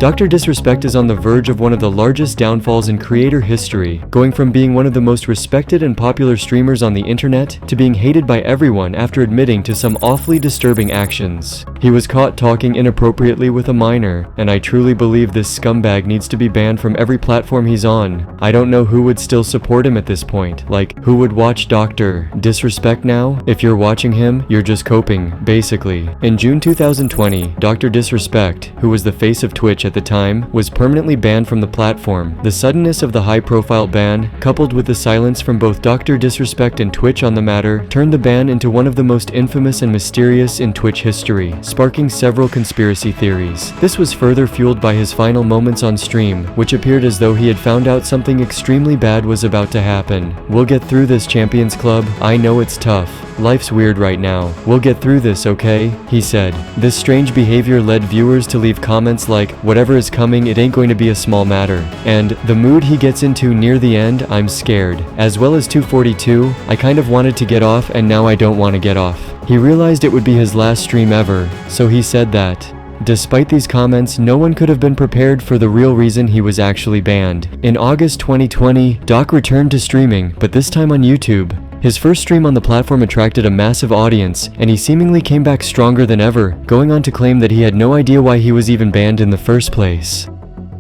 DrDisRespect is on the verge of one of the largest downfalls in creator history, going from being one of the most respected and popular streamers on the internet to being hated by everyone after admitting to some awfully disturbing actions. He was caught talking inappropriately with a minor, and I truly believe this scumbag needs to be banned from every platform he's on. I don't know who would still support him at this point. Like, who would watch DrDisRespect now? If you're watching him, you're just coping, basically. In June 2020, DrDisRespect, who was the face of Twitch at the time, was permanently banned from the platform. The suddenness of the high-profile ban, coupled with the silence from both DrDisRespect and Twitch on the matter, turned the ban into one of the most infamous and mysterious in Twitch history, sparking several conspiracy theories. This was further fueled by his final moments on stream, which appeared as though he had found out something extremely bad was about to happen. "We'll get through this, Champions Club. I know it's tough. Life's weird right now. We'll get through this, okay?" he said. This strange behavior led viewers to leave comments like, "Whatever is coming, it ain't going to be a small matter," and "The mood he gets into near the end, I'm scared," as well as 242, "I kind of wanted to get off and now I don't want to get off." He realized it would be his last stream ever, so he said that. Despite these comments, no one could have been prepared for the real reason he was actually banned. In August 2020, Doc returned to streaming, but this time on YouTube. His first stream on the platform attracted a massive audience, and he seemingly came back stronger than ever, going on to claim that he had no idea why he was even banned in the first place.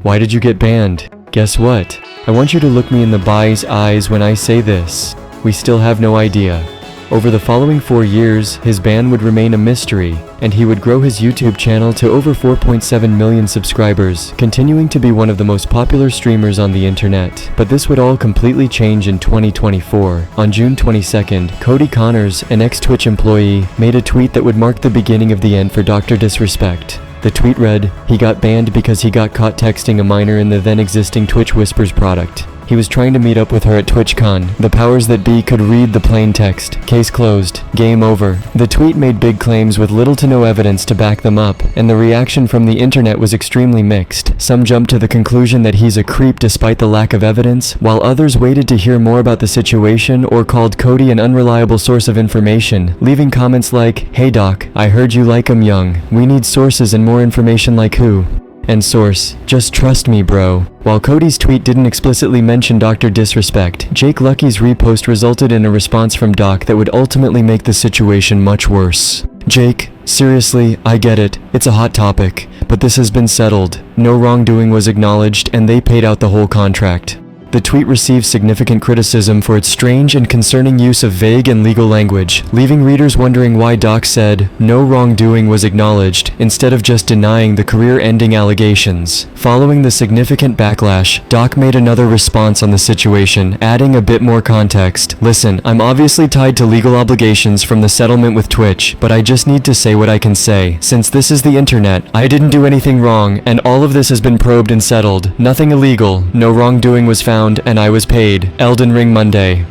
Why did you get banned? Guess what? I want you to look me in the eyes when I say this. We still have no idea. Over the following 4 years, his ban would remain a mystery, and he would grow his YouTube channel to over 4.7 million subscribers, continuing to be one of the most popular streamers on the internet. But this would all completely change in 2024. On June 22nd, Cody Connors, an ex-Twitch employee, made a tweet that would mark the beginning of the end for DrDisRespect. The tweet read, "He got banned because he got caught texting a minor in the then-existing Twitch Whispers product. He was trying to meet up with her at TwitchCon. The powers that be could read the plain text. Case closed. Game over." The tweet made big claims with little to no evidence to back them up, and the reaction from the internet was extremely mixed. Some jumped to the conclusion that he's a creep despite the lack of evidence, while others waited to hear more about the situation or called Cody an unreliable source of information, leaving comments like, "Hey Doc, I heard you like 'em young. We need sources and more information like who?" And source, "Just trust me, bro." While Cody's tweet didn't explicitly mention DrDisRespect, Jake Lucky's repost resulted in a response from Doc that would ultimately make the situation much worse. "Jake, seriously, I get it. It's a hot topic. But this has been settled. No wrongdoing was acknowledged and they paid out the whole contract." The tweet received significant criticism for its strange and concerning use of vague and legal language, leaving readers wondering why Doc said, "No wrongdoing was acknowledged," instead of just denying the career-ending allegations. Following the significant backlash, Doc made another response on the situation, adding a bit more context. "Listen, I'm obviously tied to legal obligations from the settlement with Twitch, but I just need to say what I can say. Since this is the internet, I didn't do anything wrong, and all of this has been probed and settled. Nothing illegal. No wrongdoing was found, and I was paid. Elden Ring Monday."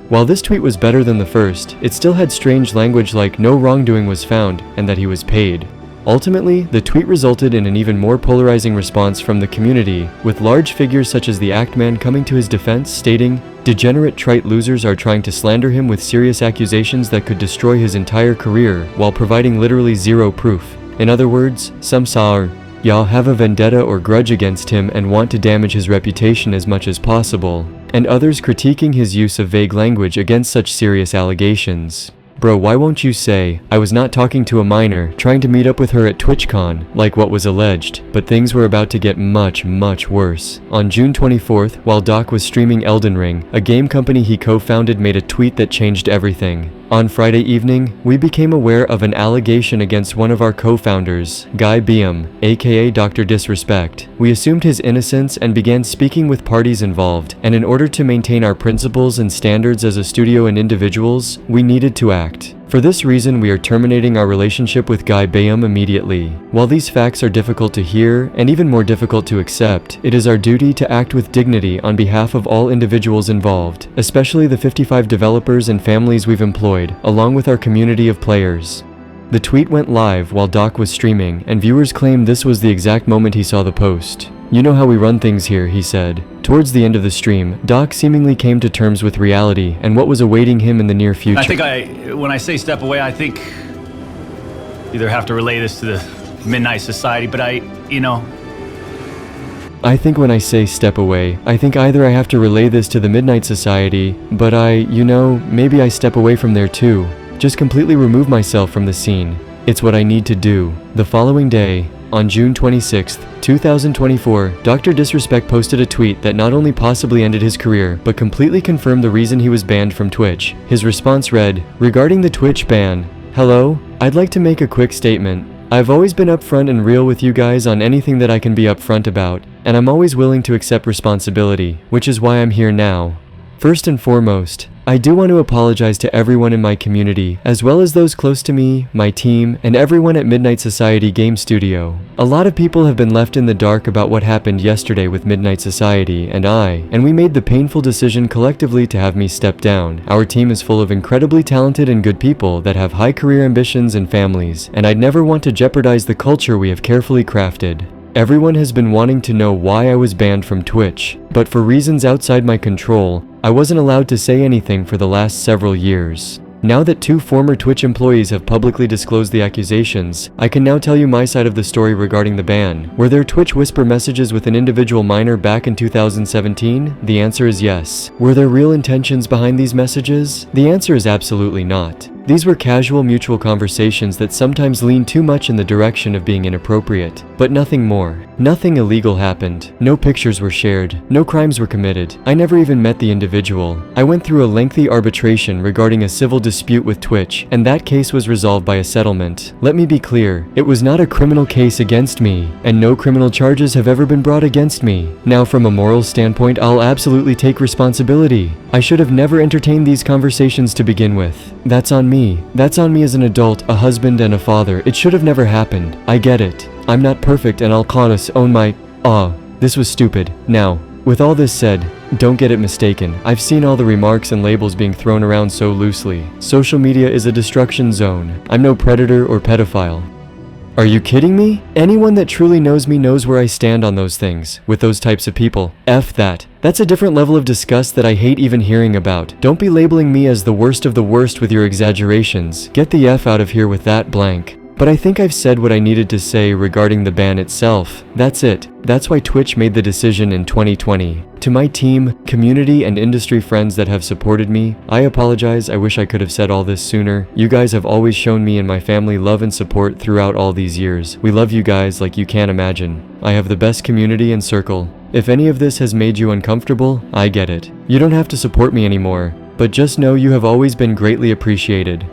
While this tweet was better than the first, it still had strange language like "no wrongdoing was found" and that he was paid. Ultimately, the tweet resulted in an even more polarizing response from the community, with large figures such as the Actman coming to his defense, stating, "Degenerate trite losers are trying to slander him with serious accusations that could destroy his entire career, while providing literally zero proof. In other words, some y'all have a vendetta or grudge against him and want to damage his reputation as much as possible," and others critiquing his use of vague language against such serious allegations. Bro, why won't you say, "I was not talking to a minor, trying to meet up with her at TwitchCon," like what was alleged, but things were about to get much, much worse. On June 24th, while Doc was streaming Elden Ring, a game company he co-founded made a tweet that changed everything. On Friday evening, we became aware of an allegation against one of our co-founders, Guy Beam, aka DrDisRespect. We assumed his innocence and began speaking with parties involved, and in order to maintain our principles and standards as a studio and individuals, we needed to act. For this reason, we are terminating our relationship with Guy Bayham immediately. While these facts are difficult to hear, and even more difficult to accept, it is our duty to act with dignity on behalf of all individuals involved, especially the 55 developers and families we've employed, along with our community of players. The tweet went live while Doc was streaming, and viewers claimed this was the exact moment he saw the post. "You know how we run things here," he said. Towards the end of the stream, Doc seemingly came to terms with reality and what was awaiting him in the near future. When I say step away, I think either have to relay this to the Midnight Society, but I think when I say step away, I think either I have to relay this to the Midnight Society, but maybe I step away from there too. Just completely remove myself from the scene. It's what I need to do. The following day, on June 26th, 2024, DrDisRespect posted a tweet that not only possibly ended his career, but completely confirmed the reason he was banned from Twitch. His response read, "Regarding the Twitch ban, hello, I'd like to make a quick statement. I've always been upfront and real with you guys on anything that I can be upfront about, and I'm always willing to accept responsibility, which is why I'm here now. First and foremost, I do want to apologize to everyone in my community, as well as those close to me, my team, and everyone at Midnight Society Game Studio. A lot of people have been left in the dark about what happened yesterday with Midnight Society and we made the painful decision collectively to have me step down. Our team is full of incredibly talented and good people that have high career ambitions and families, and I'd never want to jeopardize the culture we have carefully crafted. Everyone has been wanting to know why I was banned from Twitch, but for reasons outside my control, I wasn't allowed to say anything for the last several years. Now that 2 former Twitch employees have publicly disclosed the accusations, I can now tell you my side of the story regarding the ban. Were there Twitch whisper messages with an individual minor back in 2017? The answer is yes. Were there real intentions behind these messages? The answer is absolutely not. These were casual mutual conversations that sometimes lean too much in the direction of being inappropriate, but nothing more. Nothing illegal happened. No pictures were shared. No crimes were committed. I never even met the individual. I went through a lengthy arbitration regarding a civil dispute with Twitch, and that case was resolved by a settlement. Let me be clear, it was not a criminal case against me, and no criminal charges have ever been brought against me. Now, from a moral standpoint, I'll absolutely take responsibility. I should have never entertained these conversations to begin with. That's on me. That's on me as an adult, a husband, and a father. It should have never happened. I get it. I'm not perfect, and I'll own my... this was stupid. Now, with all this said, don't get it mistaken. I've seen all the remarks and labels being thrown around so loosely. Social media is a destruction zone. I'm no predator or pedophile. Are you kidding me? Anyone that truly knows me knows where I stand on those things, with those types of people. F that. That's a different level of disgust that I hate even hearing about. Don't be labeling me as the worst of the worst with your exaggerations. Get the F out of here with that blank. But I think I've said what I needed to say regarding the ban itself. That's it. That's why Twitch made the decision in 2020. To my team, community, and industry friends that have supported me, I apologize. I wish I could have said all this sooner. You guys have always shown me and my family love and support throughout all these years. We love you guys like you can't imagine. I have the best community and circle. If any of this has made you uncomfortable, I get it. You don't have to support me anymore, but just know you have always been greatly appreciated.